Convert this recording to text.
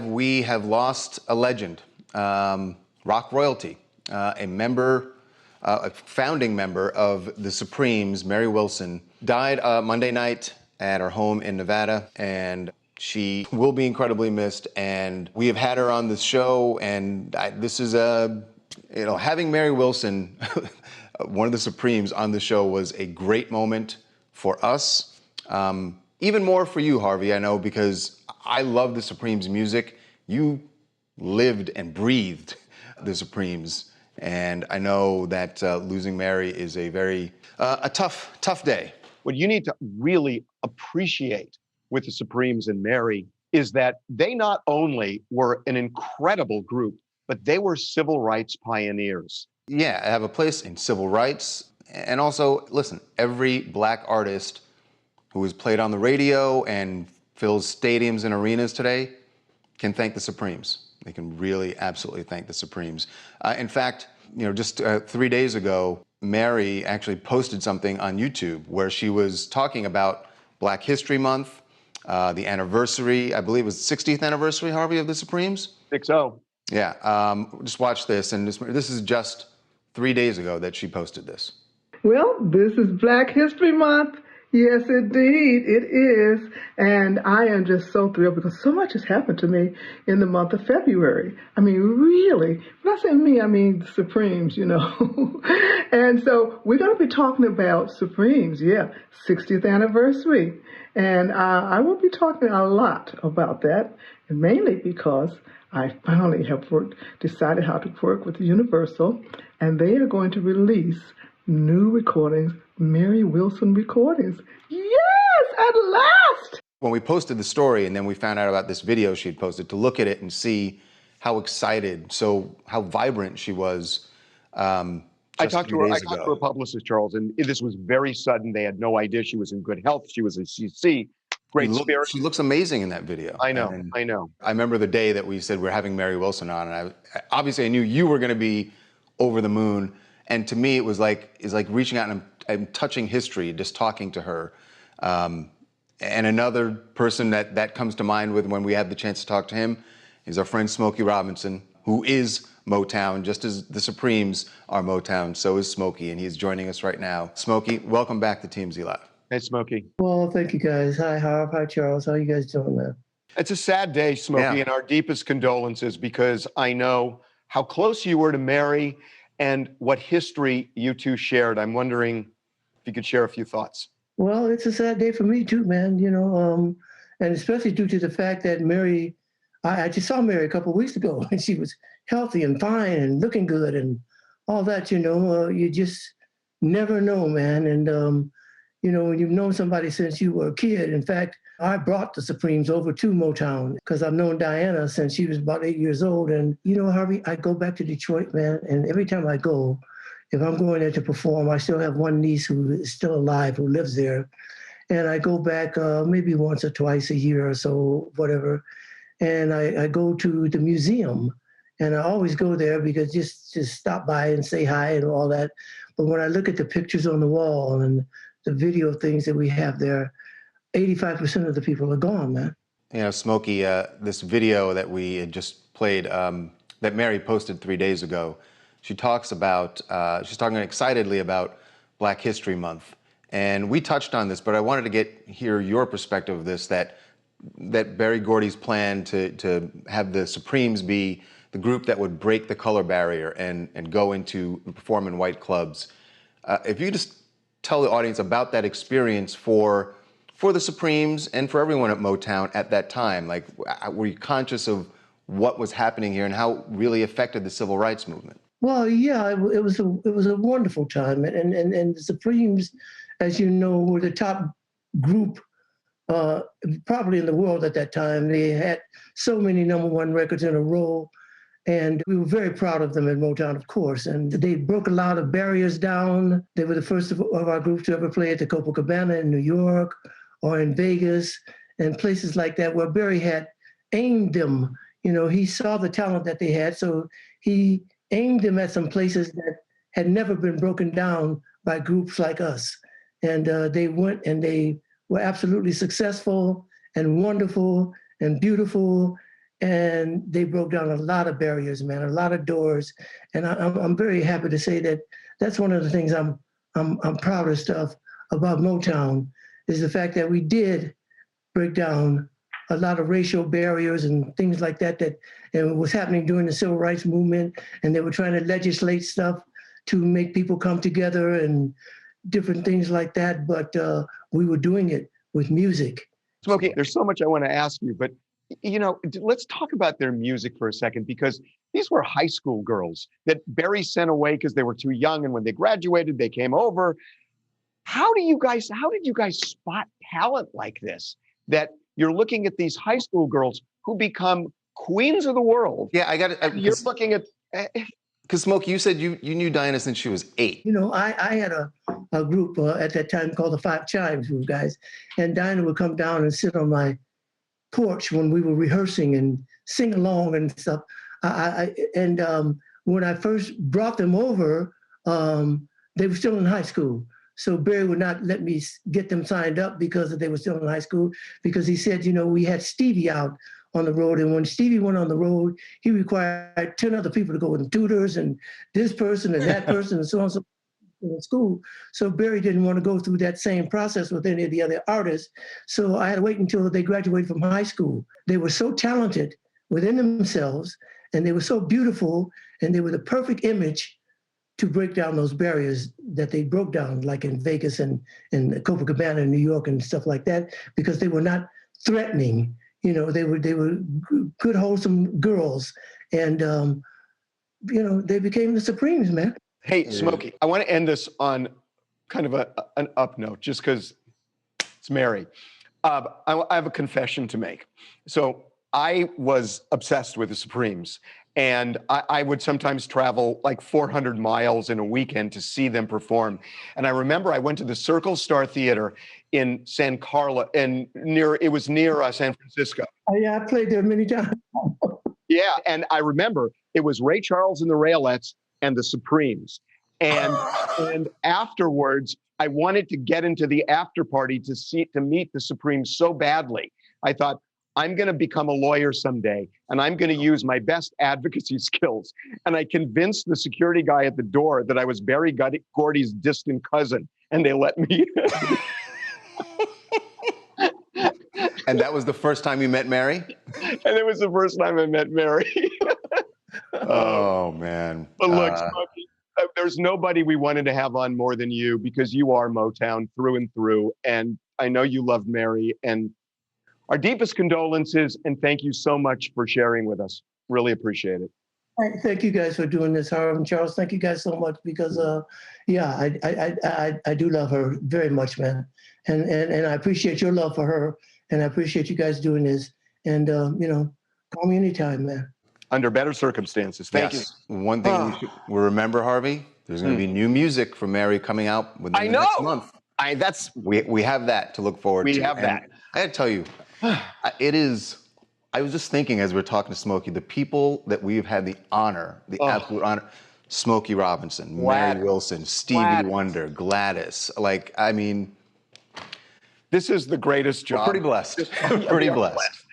We have lost a legend, rock royalty, a founding member of the Supremes, Mary Wilson, died Monday night at her home in Nevada, and she will be incredibly missed. And we have had her on this show, and this is having Mary Wilson, one of the Supremes, on the show was a great moment for us. Even more for you, Harvey, I know, because I love the Supremes music. You lived and breathed the Supremes. And I know that losing Mary is a very a tough day. What you need to really appreciate with the Supremes and Mary is that they not only were an incredible group, but they were civil rights pioneers. Yeah, I have a place in civil rights. And also, listen, every black artist who has played on the radio and fills stadiums and arenas today can thank the Supremes. They can really absolutely thank the Supremes. In fact, just 3 days ago, Mary actually posted something on YouTube where she was talking about Black History Month, the anniversary, I believe it was the 60th anniversary, Harvey, of the Supremes? 6-0. Yeah, just watch this. And this is just 3 days ago that she posted this. Well, this is Black History Month. Yes, indeed, it is. And I am just so thrilled because so much has happened to me in the month of February. I mean, really. When I say me, I mean the Supremes, And so we're going to be talking about Supremes, 60th anniversary. And I will be talking a lot about that, and mainly because I finally have decided how to work with Universal, and they are going to release new recordings, Mary Wilson recordings. Yes, at last! When we posted the story and then we found out about this video she had posted, to look at it and see how excited, how vibrant she was. I talked to her publicist, Charles, and this was very sudden. They had no idea she was in good health. She was in CC. Great spirit. She looks amazing in that video. I know, I know. I remember the day that we said we're having Mary Wilson on, and I knew you were going to be over the moon. And to me, it's like reaching out and touching history, just talking to her. And another person that comes to mind when we have the chance to talk to him is our friend Smokey Robinson, who is Motown. Just as the Supremes are Motown, so is Smokey, and he's joining us right now. Smokey, welcome back to TMZ Live. Hey, Smokey. Well, thank you, guys. Hi, Harv. Hi, Charles. How are you guys doing, man? It's a sad day, Smokey, and our deepest condolences, because I know how close you were to Mary and what history you two shared. I'm wondering if you could share a few thoughts. Well, it's a sad day for me too, man, and especially due to the fact that Mary, I just saw Mary a couple of weeks ago, and she was healthy and fine and looking good and all that, you just never know, man. And, when you've known somebody since you were a kid, in fact, I brought the Supremes over to Motown because I've known Diana since she was about 8 years old. And, Harvey, I go back to Detroit, man, and every time I go, if I'm going there to perform, I still have one niece who is still alive, who lives there. And I go back maybe once or twice a year or so, whatever. And I go to the museum, and I always go there because just stop by and say hi and all that. But when I look at the pictures on the wall and the video things that we have there, 85% of the people are gone, man. Smokey, this video that we had just played, that Mary posted 3 days ago, she's talking excitedly about Black History Month. And we touched on this, but I wanted to hear your perspective of this, that Berry Gordy's plan to have the Supremes be the group that would break the color barrier and go into and perform in white clubs. If you just tell the audience about that experience for the Supremes and for everyone at Motown at that time, like, were you conscious of what was happening here and how it really affected the civil rights movement? Well, yeah, it was a wonderful time, and the Supremes, as you know, were the top group probably in the world at that time. They had so many #1 records in a row, and we were very proud of them at Motown, of course. And they broke a lot of barriers down. They were the first of our groups to ever play at the Copacabana in New York or in Vegas and places like that, where Berry had aimed them. He saw the talent that they had, so he aimed them at some places that had never been broken down by groups like us. And they went and they were absolutely successful and wonderful and beautiful and they broke down a lot of barriers, man, a lot of doors. And I'm very happy to say that that's one of the things I'm proudest of about Motown, is the fact that we did break down a lot of racial barriers and things like that, and was happening during the civil rights movement, and they were trying to legislate stuff to make people come together and different things like that. But we were doing it with music. Smokey, there's so much I want to ask you, but let's talk about their music for a second, because these were high school girls that Barry sent away because they were too young, and when they graduated, they came over. How did you guys spot talent like this? That you're looking at these high school girls who become queens of the world. Yeah, I got it. You're looking at. Because Smokey, you said you knew Diana since she was 8. I had a group at that time called the Five Chimes group, guys, and Diana would come down and sit on my porch when we were rehearsing and sing along and stuff. When I first brought them over, they were still in high school. So Barry would not let me get them signed up because they were still in high school, because he said, we had Stevie out on the road. And when Stevie went on the road, he required 10 other people to go with him, tutors and this person and that person and so on and so forth in school. So Barry didn't want to go through that same process with any of the other artists. So I had to wait until they graduated from high school. They were so talented within themselves, and they were so beautiful, and they were the perfect image to break down those barriers that they broke down, like in Vegas and Copacabana in New York and stuff like that, because they were not threatening. They were good, wholesome girls, and they became the Supremes, man. Hey, Smokey, I want to end this on kind of an up note, just because it's Mary. I have a confession to make. So I was obsessed with the Supremes. And I would sometimes travel like 400 miles in a weekend to see them perform. And I remember I went to the Circle Star Theater in San Carlos, and it was near San Francisco. Oh, yeah, I played there many times. Yeah, and I remember it was Ray Charles and the Raelettes and the Supremes. And afterwards, I wanted to get into the after party to meet the Supremes so badly. I thought, I'm going to become a lawyer someday, and I'm going to use my best advocacy skills. And I convinced the security guy at the door that I was Barry Gordy's distant cousin, and they let me. And that was the first time you met Mary? And it was the first time I met Mary. Oh, man. But look, Smokey, there's nobody we wanted to have on more than you, because you are Motown through and through. And I know you love Mary, and our deepest condolences, and thank you so much for sharing with us. Really appreciate it. Thank you guys for doing this, Harv and Charles. Thank you guys so much, because I do love her very much, man. And I appreciate your love for her, and I appreciate you guys doing this. And call me anytime, man. Under better circumstances. Thank you. One thing we remember, Harvey, there's going to be new music from Mary coming out within the next month. We have that to look forward to. We have that. I got to tell you, it is. I was just thinking as we were talking to Smokey, the people that we've had the honor, the absolute honor, Smokey Robinson, Mary Wilson, Stevie Wonder, Gladys. Like, I mean, this is the greatest job. We're pretty blessed. Pretty blessed.